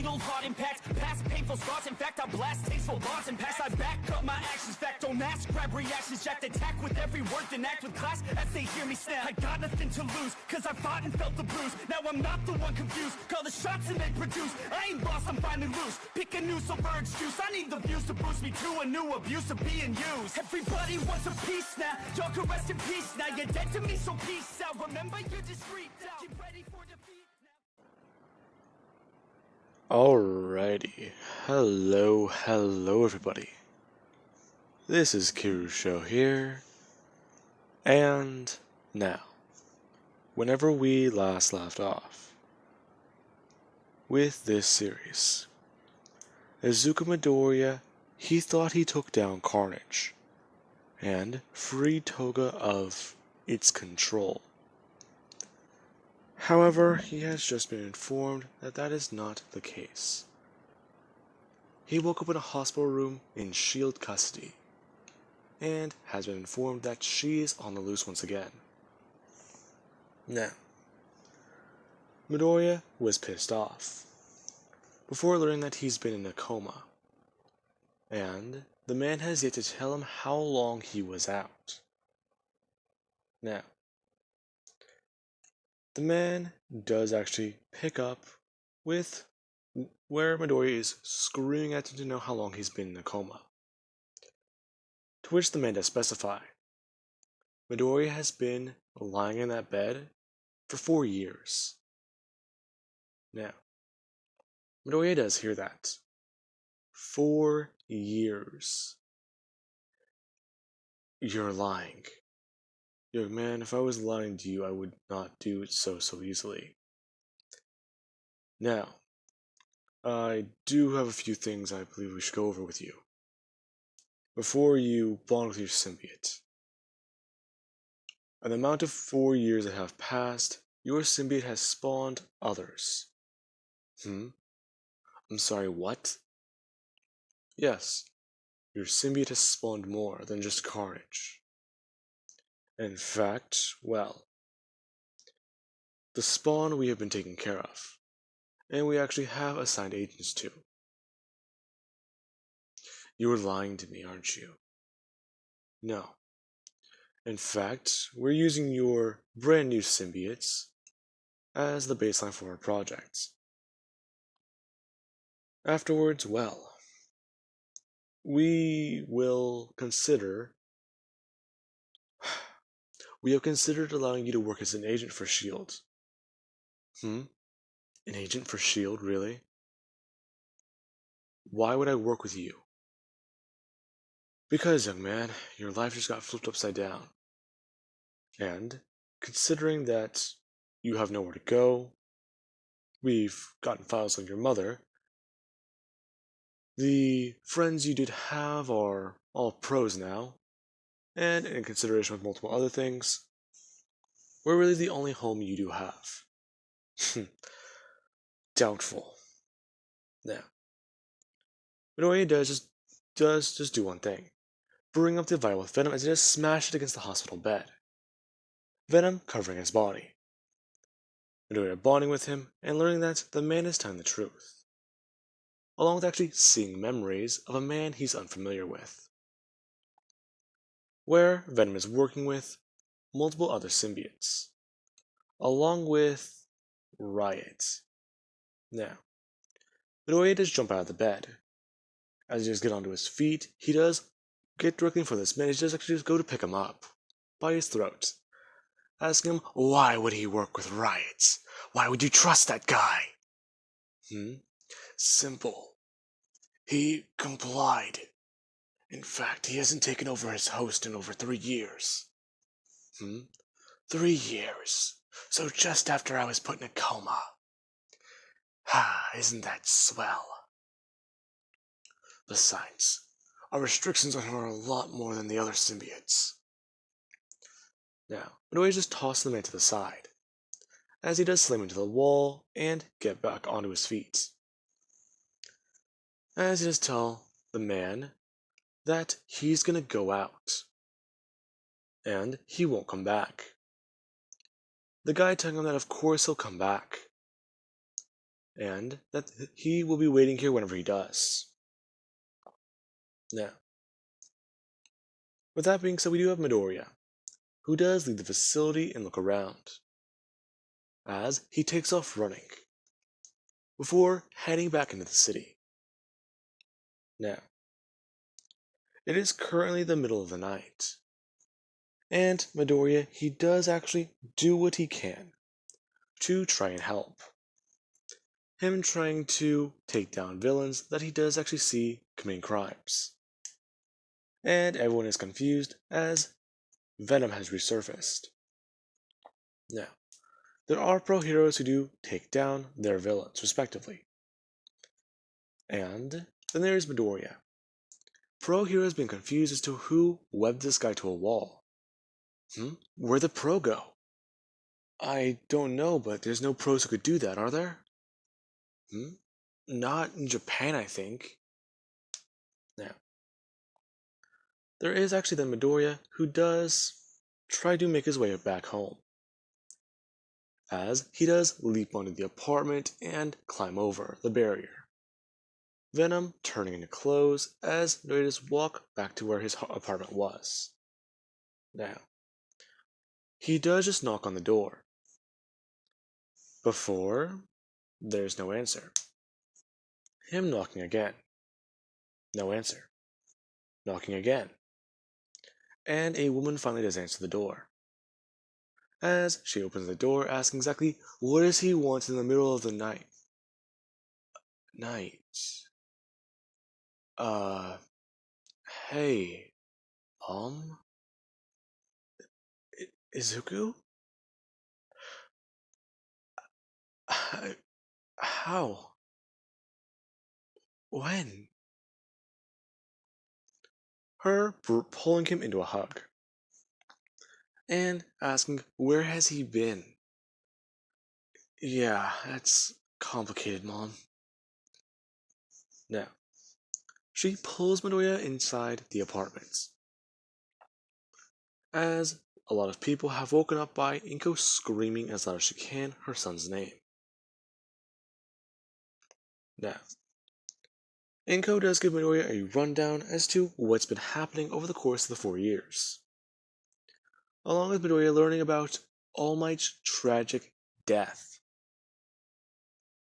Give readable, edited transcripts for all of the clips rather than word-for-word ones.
fatal heart impacts, past painful scars. In fact, I blast tasteful bars and pass. I back up my actions, fact don't ask, grab reactions, jacked attack with every word, then act with class as they hear me snap. I got nothing to lose, cause I fought and felt the bruise. Now I'm not the one confused, call the shots and they produce. I ain't lost, I'm finally loose. Pick a new silver excuse, I need the views to boost me to a new abuse of being used. Everybody wants a piece now, y'all can rest in peace now. You're dead to me, so peace out. Remember, you're discreet now. Get ready for defeat now. Alrighty, hello everybody. This is Kirusho here, and now, whenever we last left off with this series, Izuku Midoriya, he thought he took down Carnage, and freed Toga of its control. However, he has just been informed that that is not the case. He woke up in a hospital room in S.H.I.E.L.D. custody, and has been informed that she is on the loose once again. Now, Midoriya was pissed off, before learning that he's been in a coma, and the man has yet to tell him how long he was out. Now, the man does actually pick up with where Midoriya is screaming at him to know how long he's been in a coma. To which the man does specify, Midoriya has been lying in that bed for 4 years. Now, Midoriya does hear that. 4 years. You're lying. Young man, if I was lying to you, I would not do it so easily. Now, I do have a few things I believe we should go over with you before you bond with your symbiote. An amount of 4 years that have passed, your symbiote has spawned others. I'm sorry, what? Yes, your symbiote has spawned more than just Carnage. In fact, well, the spawn we have been taking care of, and we actually have assigned agents to. You are lying to me, aren't you? No. In fact, we're using your brand new symbiotes as the baseline for our project. Afterwards, well, we have considered allowing you to work as an agent for S.H.I.E.L.D. An agent for S.H.I.E.L.D., really? Why would I work with you? Because, young man, your life just got flipped upside down. And, considering that you have nowhere to go, we've gotten files on your mother, the friends you did have are all pros now, and in consideration with multiple other things, we're really the only home you do have. Doubtful. Now, Midoriya does just do one thing. Bring up the vial with Venom as he just smashed it against the hospital bed. Venom covering his body. Midoriya bonding with him and learning that the man is telling the truth, along with actually seeing memories of a man he's unfamiliar with, where Venom is working with multiple other symbiotes, along with Riot. Now, Midoriya does jump out of the bed. As he does get onto his feet, he does get directly for this man. He does actually just go to pick him up by his throat, asking him why would he work with Riot? Why would you trust that guy? Simple. He complied. In fact, he hasn't taken over his host in over 3 years. 3 years. So just after I was put in a coma. Isn't that swell? Besides, our restrictions on him are a lot more than the other symbiotes. Now, Midoriya just tosses the man to the side, as he does slam into the wall and get back onto his feet. As he does tell the man that he's gonna go out, and he won't come back. The guy telling him that of course he'll come back. and that he will be waiting here whenever he does. Now, with that being said, we do have Midoriya, who does leave the facility and look around, as he takes off running, before heading back into the city. Now, it is currently the middle of the night, and Midoriya, he does actually do what he can to try and help. Him trying to take down villains that he does actually see committing crimes. And everyone is confused as Venom has resurfaced. Now, there are pro heroes who do take down their villains, respectively. And then there is Midoriya. Pro heroes being confused as to who webbed this guy to a wall. Where'd the pro go? I don't know, but there's no pros who could do that, are there? Not in Japan, I think. Now, there is actually the Midoriya who does try to make his way back home, as he does leap onto the apartment and climb over the barrier. Venom turning into clothes as Midoriya just walk back to where his apartment was. Now, he does just knock on the door. Before, there's no answer. Him knocking again. No answer. Knocking again. And a woman finally does answer the door. As she opens the door, asking exactly what does he want in the middle of the night. Hey, Mom? Izuku? How? When? Her pulling him into a hug. And asking where has he been? Yeah, that's complicated, Mom. Now, she pulls Midoriya inside the apartment, as a lot of people have woken up by Inko screaming as loud as she can her son's name. Now, Inko does give Midoriya a rundown as to what's been happening over the course of the 4 years, along with Midoriya learning about All Might's tragic death.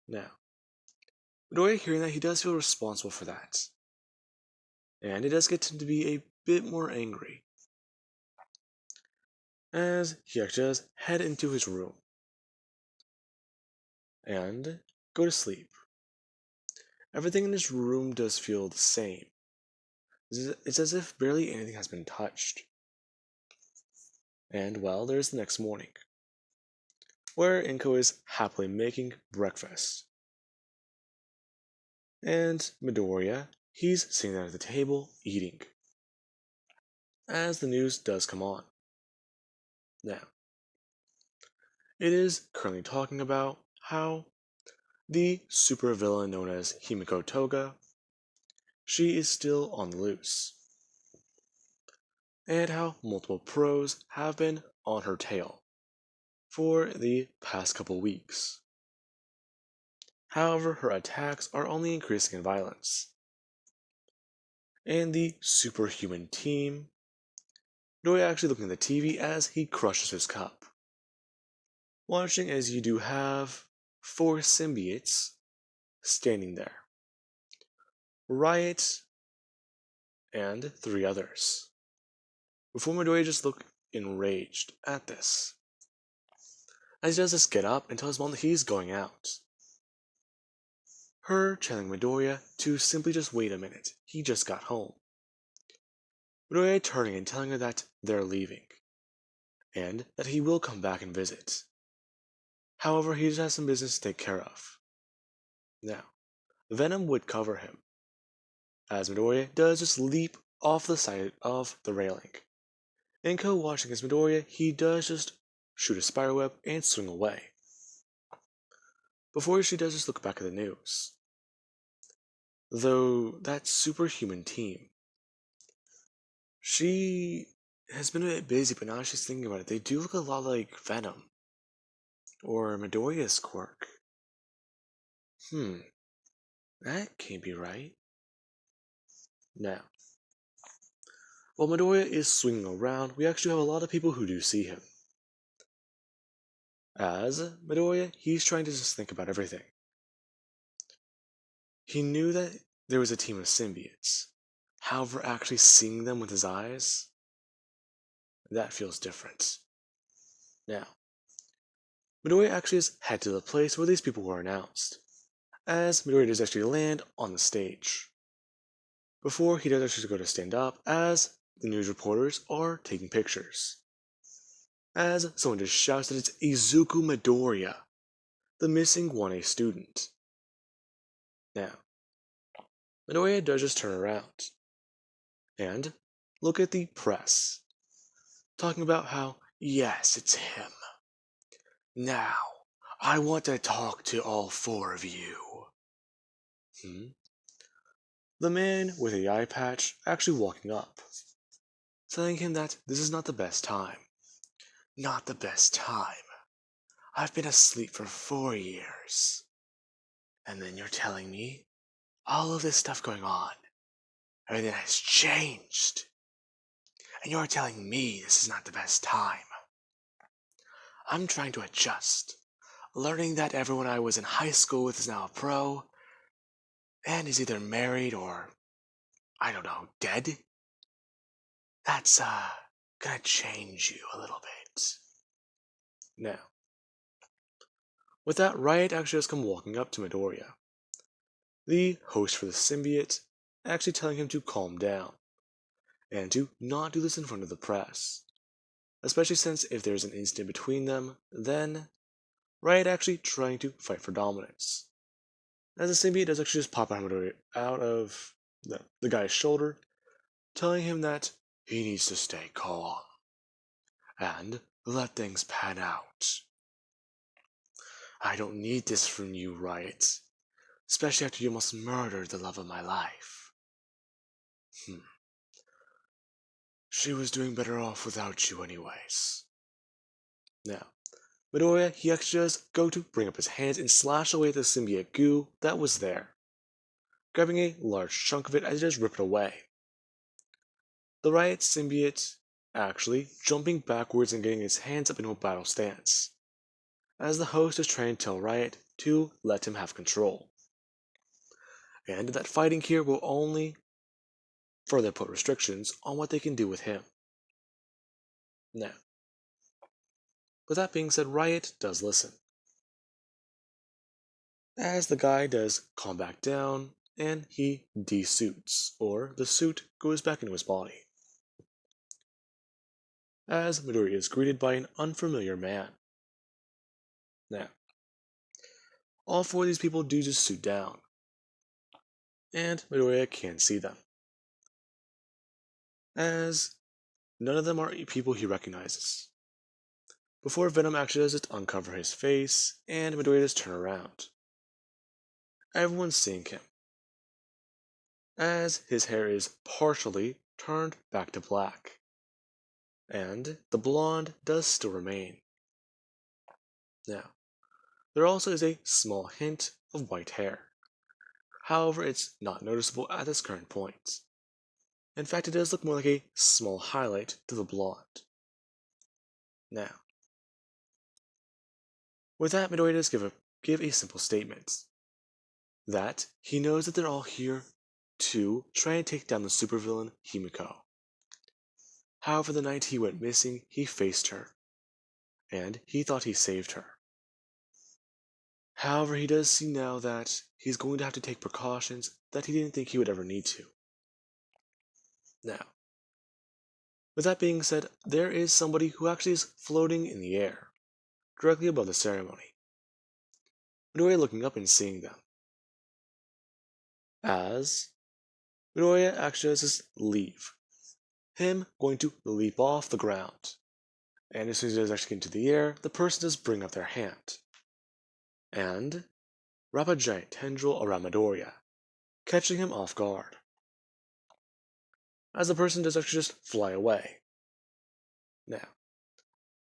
Now, Midoriya hearing that he does feel responsible for that, and it does get him to be a bit more angry, as he actually does head into his room and go to sleep. Everything in his room does feel the same. It's as if barely anything has been touched. And well, there's the next morning, where Inko is happily making breakfast. And Midoriya, he's sitting there at the table eating, as the news does come on. Now, it is currently talking about how the supervillain known as Himiko Toga, she is still on the loose, and how multiple pros have been on her tail for the past couple weeks. However, her attacks are only increasing in violence. And the superhuman team, Midoriya actually looking at the TV as he crushes his cup, watching as you do have 4 symbiotes standing there. Riot and 3 others. Before Midoriya just look enraged at this, as he does just get up and tell his mom that he's going out. Her telling Midoriya to simply just wait a minute, he just got home. Midoriya turning and telling her that they're leaving, and that he will come back and visit. However, he just has some business to take care of. Now, Venom would cover him, as Midoriya does just leap off the side of the railing. Inko watching as Midoriya, he does just shoot a spiderweb and swing away. Before she does just look back at the news. Though that superhuman team, she has been a bit busy, but now she's thinking about it. They do look a lot like Venom or Midoriya's quirk. That can't be right. Now, while Midoriya is swinging around, we actually have a lot of people who do see him. As Midoriya, he's trying to just think about everything. He knew that there was a team of symbiotes. However, actually seeing them with his eyes, that feels different. Now, Midoriya actually has head to the place where these people were announced, as Midoriya does actually land on the stage. Before he does actually go to stand up, as the news reporters are taking pictures. As someone just shouts that it's Izuku Midoriya, the missing 1A student. Now, Midoriya does just turn around and look at the press, talking about how, yes, it's him. Now, I want to talk to all 4 of you. The man with the eye patch actually walking up, telling him that this is not the best time. Not the best time. I've been asleep for 4 years. And then you're telling me all of this stuff going on, everything has changed. And you're telling me this is not the best time. I'm trying to adjust, learning that everyone I was in high school with is now a pro, and is either married or, I don't know, dead. That's, gonna change you a little bit. Now, with that, Riot actually has come walking up to Midoriya, the host for the symbiote, actually telling him to calm down, and to not do this in front of the press. Especially since if there's an incident between them, then Riot actually trying to fight for dominance. As the symbiote does actually just pop out of the guy's shoulder, telling him that he needs to stay calm and let things pan out. I don't need this from you, Riot, especially after you almost murdered the love of my life. She was doing better off without you anyways. Now, Midoriya, he actually does go to bring up his hands and slash away the symbiote goo that was there, grabbing a large chunk of it as he does rip it away. The Riot symbiote actually jumping backwards and getting his hands up into a battle stance, as the host is trying to tell Riot to let him have control. And that fighting here will only further put restrictions on what they can do with him. Now, with that being said, Riot does listen, as the guy does calm back down and he desuits, or the suit goes back into his body. As Midoriya is greeted by an unfamiliar man. Now, all 4 of these people do just suit down, and Midoriya can't see them, as none of them are people he recognizes. Before Venom actually does it uncover his face, and Midoriya does turn around. Everyone's seeing him, as his hair is partially turned back to black, and the blonde does still remain. Now, there also is a small hint of white hair. However, it's not noticeable at this current point. In fact, it does look more like a small highlight to the blonde. Now, with that, Midoriya does give a simple statement. That he knows that they're all here to try and take down the supervillain Himiko. However, the night he went missing, he faced her, and he thought he saved her. However, he does see now that he's going to have to take precautions that he didn't think he would ever need to. Now, with that being said, there is somebody who actually is floating in the air, directly above the ceremony. Midoriya looking up and seeing them. As Midoriya actually does just leave. Him going to leap off the ground. And as soon as he does actually get into the air, the person does bring up their hand. And wrap a giant tendril around Midoriya, catching him off guard. As the person does actually just fly away. Now,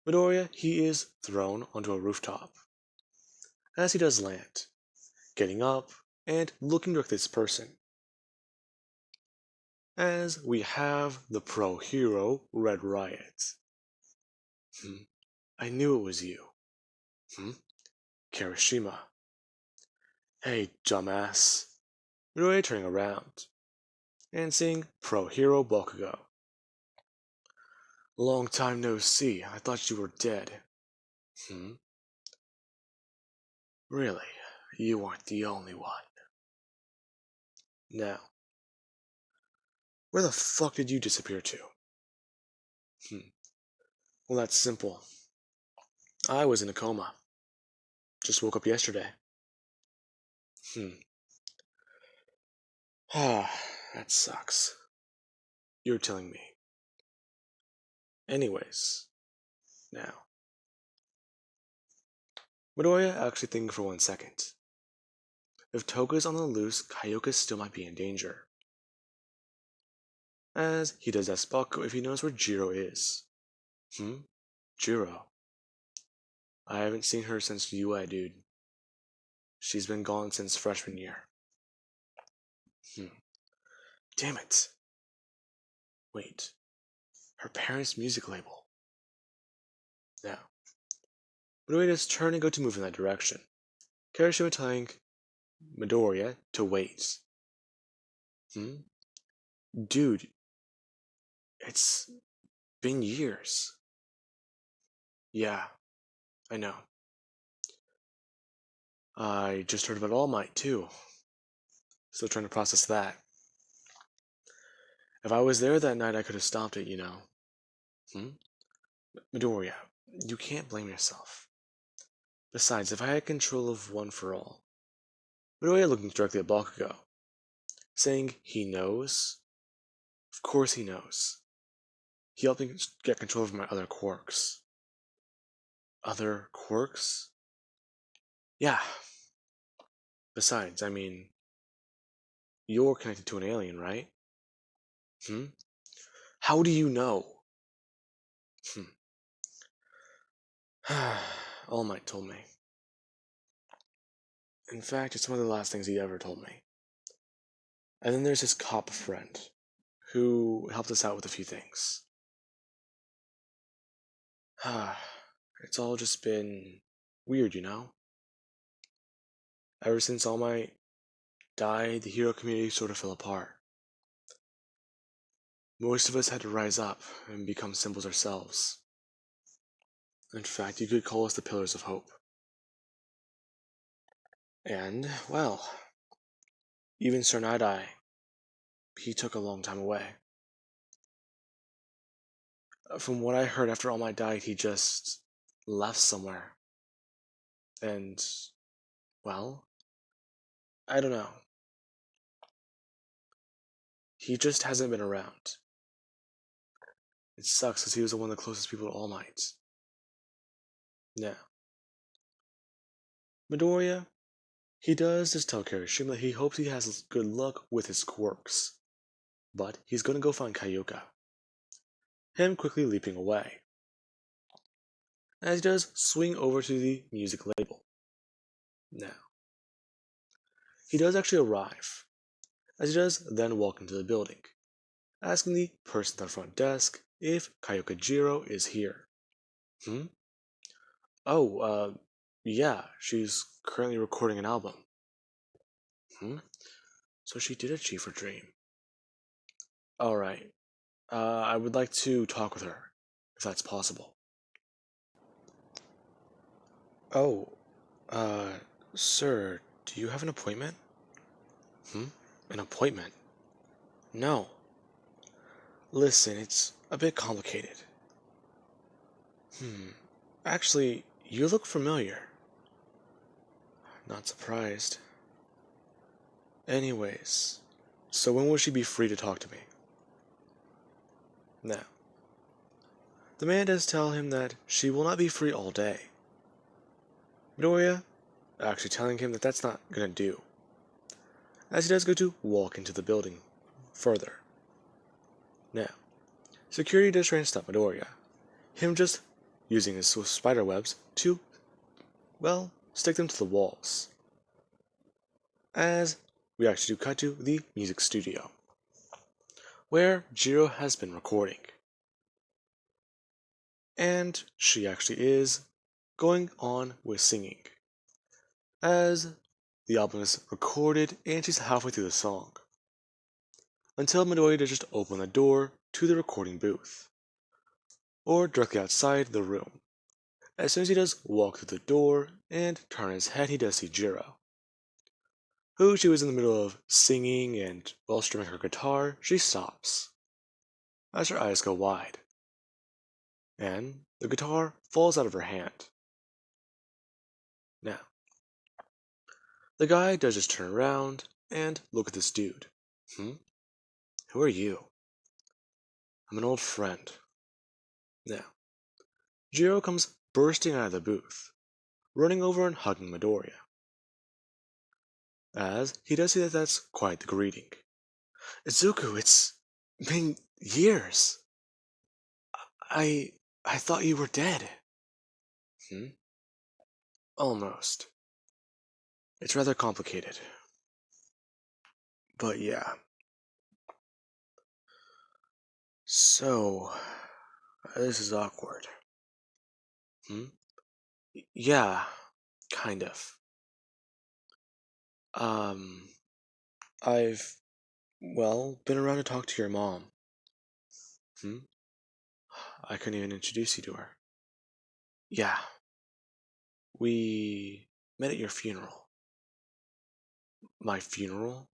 Midoriya, he is thrown onto a rooftop. As he does land, getting up and looking directly at this person. As we have the pro hero, Red Riot. I knew it was you. Kirishima. Hey, dumbass. Midoriya turning around and seeing pro hero Bakugo. Long time no see. I thought you were dead. Really, you aren't the only one. Now, where the fuck did you disappear to? Well, that's simple. I was in a coma. Just woke up yesterday. Ah, that sucks. You're telling me. Anyways, now. Midoriya actually thinking for 1 second. If Toga's on the loose, Kyoka still might be in danger. As he does ask Bakugo if he knows where Jiro is. Jiro? I haven't seen her since UA, dude. She's been gone since freshman year. Damn it. Wait. Her parents' music label. Now. Midoriya's turn and go to move in that direction. Kirishima telling Midoriya to wait. Dude. It's been years. Yeah, I know. I just heard about All Might, too. Still trying to process that. If I was there that night, I could have stopped it, you know. Midoriya, you can't blame yourself. Besides, if I had control of One for All. Midoriya looking directly at Bakugo, saying he knows. Of course he knows. He helped me get control of my other quirks. Other quirks? Yeah. Besides, I mean, you're connected to an alien, right? How do you know? All Might told me. In fact, it's one of the last things he ever told me. And then there's his cop friend, who helped us out with a few things. It's all just been weird, you know? Ever since All Might died, the hero community sort of fell apart. Most of us had to rise up and become symbols ourselves. In fact, you could call us the Pillars of Hope. And, well, even Sir Night-Eye, he took a long time away. From what I heard, after All Might died, he just left somewhere. And, well, I don't know. He just hasn't been around. It sucks because he was one of the closest people to All Might. Now, Midoriya, he does just tell Kirishima that he hopes he has good luck with his quirks. But he's gonna go find Kyoka. Him quickly leaping away. As he does swing over to the music label. Now, he does actually arrive. As he does then walk into the building, asking the person at the front desk if Kyoka Jiro is here. Oh, yeah, she's currently recording an album. So she did achieve her dream. Alright, I would like to talk with her, if that's possible. Oh, sir, do you have an appointment? An appointment? No. Listen, it's a bit complicated. Actually, you look familiar. Not surprised. Anyways, so when will she be free to talk to me? Now, the man does tell him that she will not be free all day. Midoriya actually telling him that that's not gonna do, as he does go to walk into the building further. Now, security does try and stop Midoriya, him just using his spider webs to, well, stick them to the walls. as we actually do cut to the music studio, where Jiro has been recording. And she actually is going on with singing, as the album is recorded and she's halfway through the song, until Midoriya does just open the door to the recording booth, or directly outside the room. As soon as he does walk through the door and turn his head, he does see Jiro, who she was in the middle of singing, and while strumming her guitar, she stops, as her eyes go wide, and the guitar falls out of her hand. Now, the guy does just turn around and look at this dude. Who are you? I'm an old friend. Now, Jiro comes bursting out of the booth, running over and hugging Midoriya, as he does see that that's quite the greeting. Izuku, it's been years. I thought you were dead. Almost. It's rather complicated. But yeah. So, this is awkward. Yeah, kind of. I've, well, been around to talk to your mom. I couldn't even introduce you to her. Yeah. We met at your funeral. My funeral?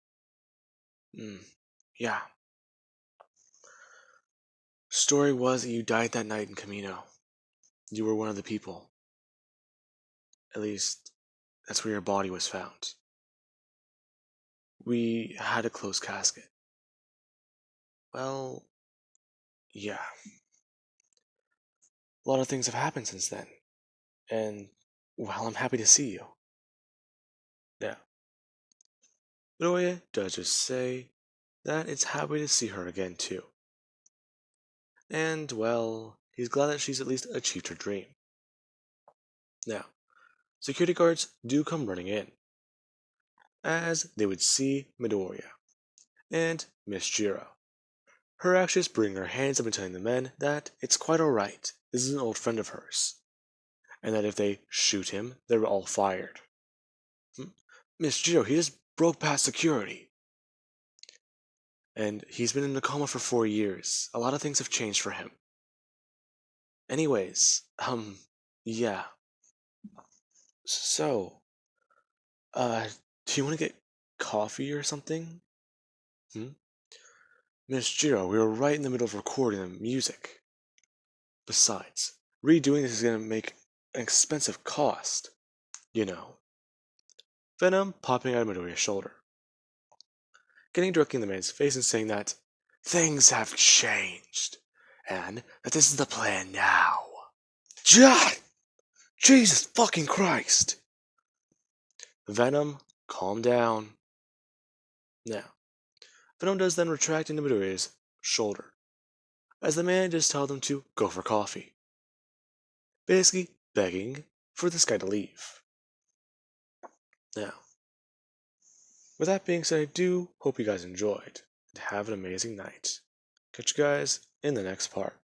Yeah. Story was that you died that night in Camino. You were one of the people. At least, that's where your body was found. We had a closed casket. Well, yeah. A lot of things have happened since then. And, well, I'm happy to see you. Yeah. Midoriya does just say that it's happy to see her again, too. And, well, he's glad that she's at least achieved her dream. Now, security guards do come running in, as they would see Midoriya and Miss Jiro. Her actually just bringing her hands up and telling the men that it's quite alright, this is an old friend of hers, and that if they shoot him, they're all fired. Miss Jiro, he just broke past security. And he's been in a coma for 4 years. A lot of things have changed for him. Anyways, yeah. So, do you want to get coffee or something? Miss Jiro, we were right in the middle of recording the music. Besides, redoing this is going to make an expensive cost. You know. Venom popping out of Midoriya's shoulder, getting directly in the man's face and saying that things have changed, and that this is the plan now. Jesus fucking Christ! Venom, calm down. Now, Venom does then retract into Midoriya's shoulder, as the man just told them to go for coffee. Basically, begging for this guy to leave. Now, with that being said, I do hope you guys enjoyed, and have an amazing night. Catch you guys in the next part.